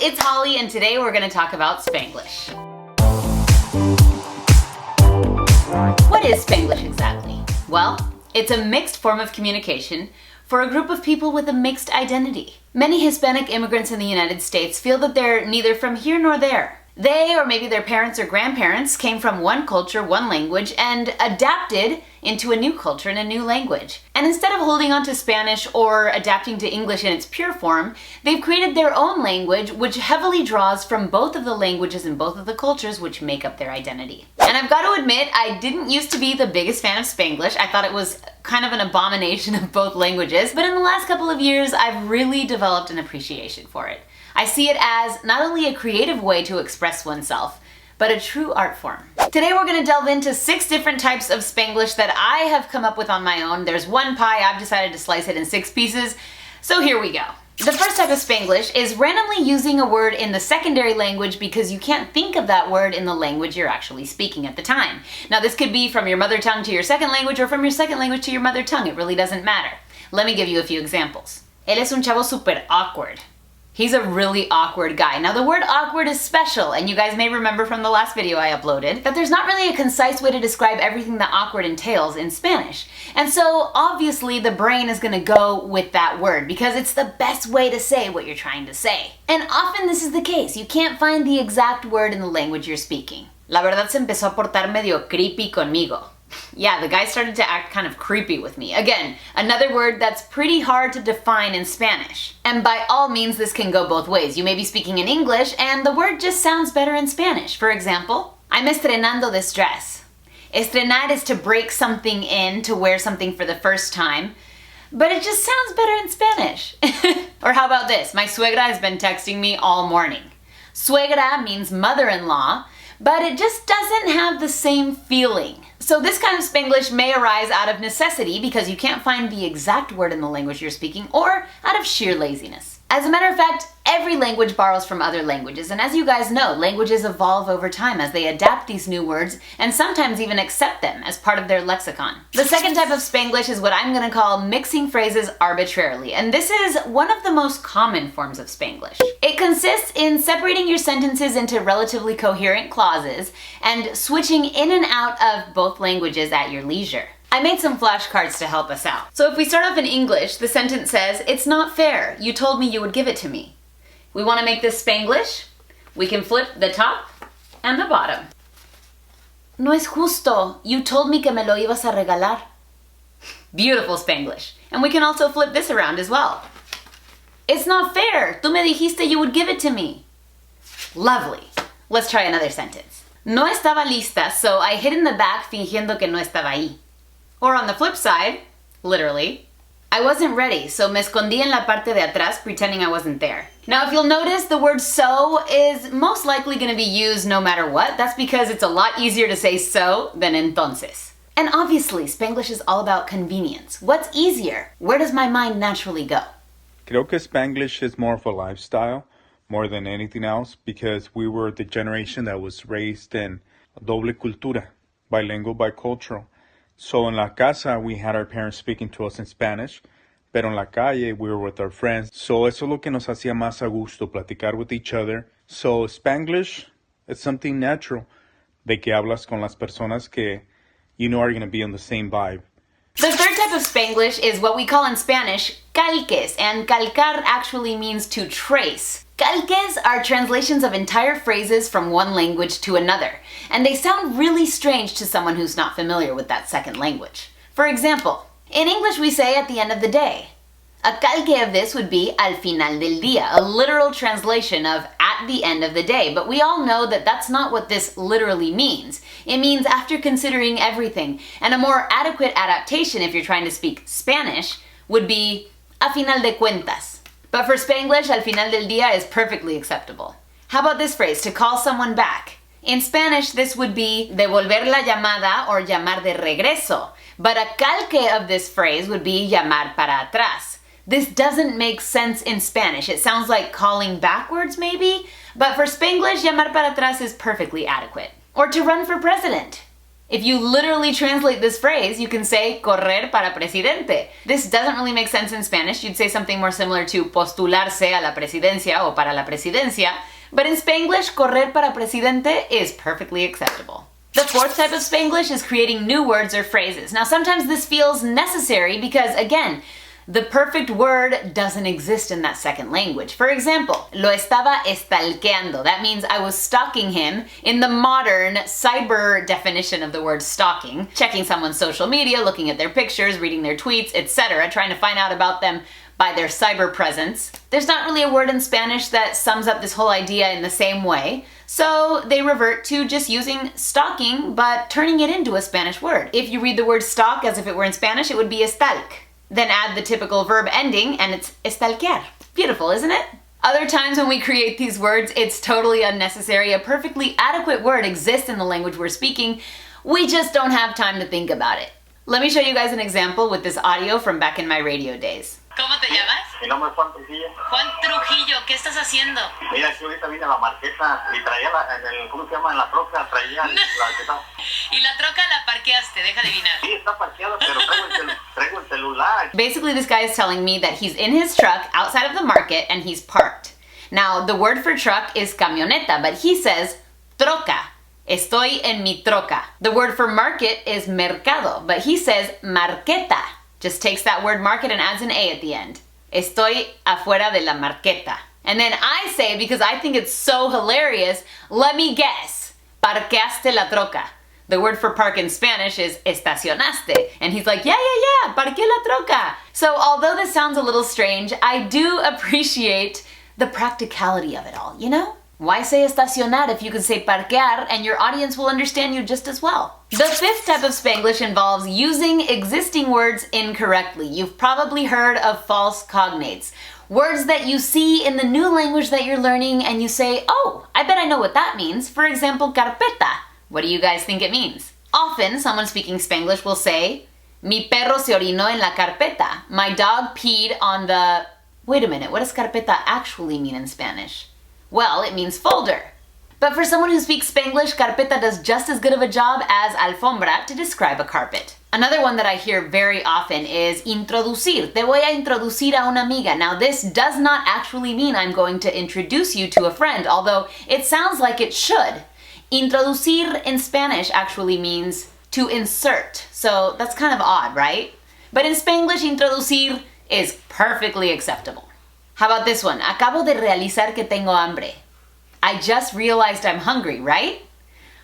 it's Holly, and today we're going to talk about Spanglish. What is Spanglish exactly? Well, it's a mixed form of communication for a group of people with a mixed identity. Many Hispanic immigrants in the United States feel that they're neither from here nor there. They, or maybe their parents or grandparents, came from one culture, one language, and adapted into a new culture and a new language. And instead of holding on to Spanish or adapting to English in its pure form, they've created their own language which heavily draws from both of the languages and both of the cultures which make up their identity. And I've got to admit, I didn't used to be the biggest fan of Spanglish. I thought it was kind of an abomination of both languages, but in the last couple of years, I've really developed an appreciation for it. I see it as not only a creative way to express oneself, but a true art form. Today we're going to delve into 6 different types of Spanglish that I have come up with on my own. There's one pie, I've decided to slice it in 6 pieces, so here we go. The first type of Spanglish is randomly using a word in the secondary language because you can't think of that word in the language you're actually speaking at the time. Now this could be from your mother tongue to your second language or from your second language to your mother tongue. It really doesn't matter. Let me give you a few examples. Él es un chavo súper awkward. He's a really awkward guy. Now the word awkward is special, and you guys may remember from the last video I uploaded that there's not really a concise way to describe everything that awkward entails in Spanish. And so obviously the brain is gonna go with that word because it's the best way to say what you're trying to say. And often this is the case. You can't find the exact word in the language you're speaking. La verdad se empezó a portar medio creepy conmigo. Yeah, the guy started to act kind of creepy with me. Again, another word that's pretty hard to define in Spanish. And by all means, this can go both ways. You may be speaking in English and the word just sounds better in Spanish. For example, I'm estrenando this dress. Estrenar is to break something in, to wear something for the first time, but it just sounds better in Spanish. Or how about this? My suegra has been texting me all morning. Suegra means mother-in-law, but it just doesn't have the same feeling. So this kind of Spanglish may arise out of necessity because you can't find the exact word in the language you're speaking, or out of sheer laziness. As a matter of fact, every language borrows from other languages, and as you guys know, languages evolve over time as they adapt these new words and sometimes even accept them as part of their lexicon. The second type of Spanglish is what I'm going to call mixing phrases arbitrarily, and this is one of the most common forms of Spanglish. It consists in separating your sentences into relatively coherent clauses and switching in and out of both languages at your leisure. I made some flashcards to help us out. So if we start off in English, the sentence says, "It's not fair. You told me you would give it to me." We want to make this Spanglish. We can flip the top and the bottom. No es justo. You told me que me lo ibas a regalar. Beautiful Spanglish. And we can also flip this around as well. It's not fair. Tú me dijiste you would give it to me. Lovely. Let's try another sentence. No estaba lista, so I hid in the back fingiendo que no estaba ahí. Or on the flip side, literally, I wasn't ready, so me escondí en la parte de atrás pretending I wasn't there. Now, if you'll notice, the word so is most likely going to be used no matter what. That's because it's a lot easier to say so than entonces. And obviously, Spanglish is all about convenience. What's easier? Where does my mind naturally go? Creo que Spanglish is more of a lifestyle more than anything else because we were the generation that was raised in doble cultura, bilingual, bicultural. So in la casa, we had our parents speaking to us in Spanish, pero en la calle, we were with our friends. So eso es lo que nos hacía más a gusto, platicar with each other. So Spanglish is something natural, de que hablas con las personas que you know are going to be on the same vibe. The third type of Spanglish is what we call in Spanish calques, and calcar actually means to trace. Calques are translations of entire phrases from one language to another, and they sound really strange to someone who's not familiar with that second language. For example, in English we say at the end of the day. A calque of this would be al final del día, a literal translation of at the end of the day, but we all know that that's not what this literally means. It means after considering everything, and a more adequate adaptation if you're trying to speak Spanish would be a final de cuentas. But for Spanglish, al final del día is perfectly acceptable. How about this phrase, to call someone back? In Spanish, this would be devolver la llamada or llamar de regreso, but a calque of this phrase would be llamar para atrás. This doesn't make sense in Spanish. It sounds like calling backwards maybe, but for Spanglish, llamar para atrás is perfectly adequate. Or to run for president. If you literally translate this phrase, you can say correr para presidente. This doesn't really make sense in Spanish. You'd say something more similar to postularse a la presidencia o para la presidencia. But in Spanglish, correr para presidente is perfectly acceptable. The fourth type of Spanglish is creating new words or phrases. Now, sometimes this feels necessary because, again, the perfect word doesn't exist in that second language. For example, lo estaba stalkeando. That means I was stalking him in the modern cyber definition of the word stalking, checking someone's social media, looking at their pictures, reading their tweets, etc., trying to find out about them by their cyber presence. There's not really a word in Spanish that sums up this whole idea in the same way, so they revert to just using stalking, but turning it into a Spanish word. If you read the word stalk as if it were in Spanish, it would be estalk. Then add the typical verb ending, and it's estalquear. Beautiful, isn't it? Other times when we create these words, it's totally unnecessary. A perfectly adequate word exists in the language we're speaking. We just don't have time to think about it. Let me show you guys an example with this audio from back in my radio days. ¿Cómo te llamas? Mi nombre es Juan Trujillo. Juan Trujillo, ¿qué estás haciendo? Mira, aquí ahorita vine a la marqueta y traía ¿cómo se llama? En la troca traía Y la troca la parqueaste, deja de adivinar. Sí, está parqueada, pero traigo el celular. Basically, this guy is telling me that he's in his truck outside of the market and he's parked. Now, the word for truck is camioneta, but he says troca. Estoy en mi troca. The word for market is mercado, but he says marqueta. Just takes that word market and adds an A at the end. Estoy afuera de la marqueta. And then I say, because I think it's so hilarious, let me guess. Parqueaste la troca. The word for park in Spanish is estacionaste. And he's like, yeah, parqué la troca. So although this sounds a little strange, I do appreciate the practicality of it all, you know? Why say estacionar if you can say parquear and your audience will understand you just as well? The fifth type of Spanglish involves using existing words incorrectly. You've probably heard of false cognates. Words that you see in the new language that you're learning and you say, oh, I bet I know what that means. For example, carpeta. What do you guys think it means? Often, someone speaking Spanglish will say, mi perro se orinó en la carpeta. My dog peed on the... Wait a minute, what does carpeta actually mean in Spanish? Well, it means folder. But for someone who speaks Spanglish, carpeta does just as good of a job as alfombra to describe a carpet. Another one that I hear very often is introducir. Te voy a introducir a una amiga. Now this does not actually mean I'm going to introduce you to a friend, although it sounds like it should. Introducir in Spanish actually means to insert, so that's kind of odd, right? But in Spanglish, introducir is perfectly acceptable. How about this one? Acabo de realizar que tengo hambre. I just realized I'm hungry, right?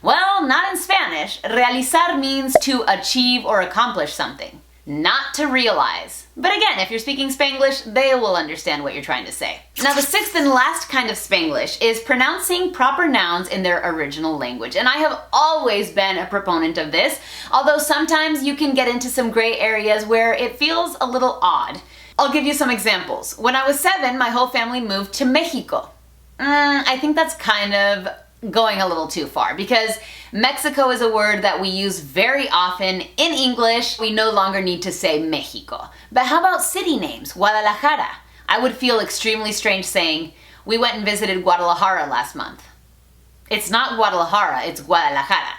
Well, not in Spanish. Realizar means to achieve or accomplish something, not to realize. But again, if you're speaking Spanglish, they will understand what you're trying to say. Now, the sixth and last kind of Spanglish is pronouncing proper nouns in their original language. And I have always been a proponent of this, although sometimes you can get into some gray areas where it feels a little odd. I'll give you some examples. When I was 7, my whole family moved to Mexico. I think that's kind of going a little too far because Mexico is a word that we use very often in English. We no longer need to say Mexico. But how about city names? Guadalajara. I would feel extremely strange saying, we went and visited Guadalajara last month. It's not Guadalajara, it's Guadalajara.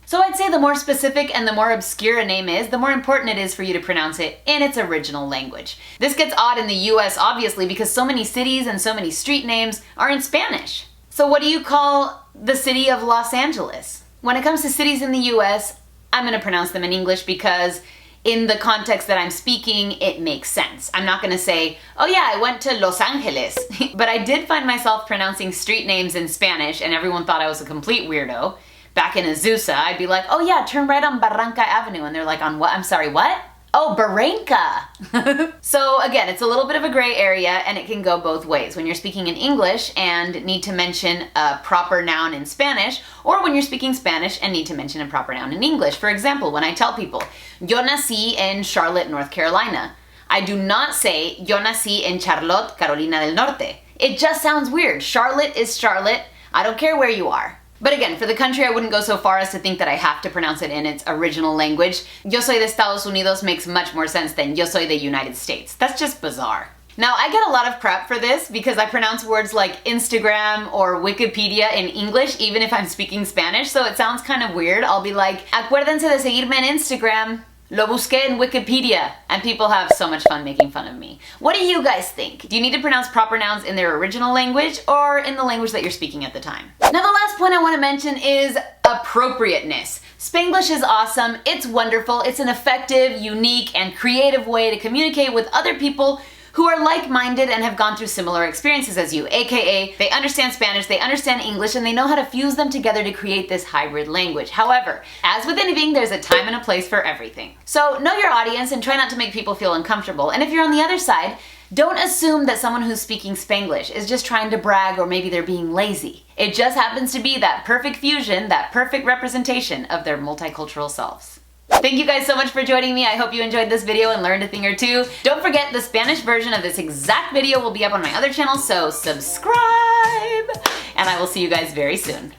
So I'd say the more specific and the more obscure a name is, the more important it is for you to pronounce it in its original language. This gets odd in the US obviously because so many cities and so many street names are in Spanish. So what do you call the city of Los Angeles? When it comes to cities in the US, I'm going to pronounce them in English because in the context that I'm speaking, it makes sense. I'm not going to say, oh yeah, I went to Los Angeles. But I did find myself pronouncing street names in Spanish and everyone thought I was a complete weirdo. Back in Azusa, I'd be like, oh yeah, turn right on Barranca Avenue. And they're like, on what? I'm sorry, what? Oh, Barranca. So again, it's a little bit of a gray area and it can go both ways. When you're speaking in English and need to mention a proper noun in Spanish, or when you're speaking Spanish and need to mention a proper noun in English. For example, when I tell people, yo nací en Charlotte, North Carolina, I do not say, yo nací en Charlotte, Carolina del Norte. It just sounds weird. Charlotte is Charlotte. I don't care where you are. But again, for the country, I wouldn't go so far as to think that I have to pronounce it in its original language. Yo soy de Estados Unidos makes much more sense than yo soy de United States. That's just bizarre. Now, I get a lot of crap for this because I pronounce words like Instagram or Wikipedia in English even if I'm speaking Spanish, so it sounds kind of weird. I'll be like, acuérdense de seguirme en Instagram. Lo busqué en Wikipedia. And people have so much fun making fun of me. What do you guys think? Do you need to pronounce proper nouns in their original language or in the language that you're speaking at the time? Now, the last point I want to mention is appropriateness. Spanglish is awesome, it's wonderful, it's an effective, unique, and creative way to communicate with other people who are like-minded and have gone through similar experiences as you, aka they understand Spanish, they understand English, and they know how to fuse them together to create this hybrid language. However, as with anything, there's a time and a place for everything. So know your audience and try not to make people feel uncomfortable. And if you're on the other side, don't assume that someone who's speaking Spanglish is just trying to brag or maybe they're being lazy. It just happens to be that perfect fusion, that perfect representation of their multicultural selves. Thank you guys so much for joining me. I hope you enjoyed this video and learned a thing or two. Don't forget, the Spanish version of this exact video will be up on my other channel, so subscribe! And I will see you guys very soon.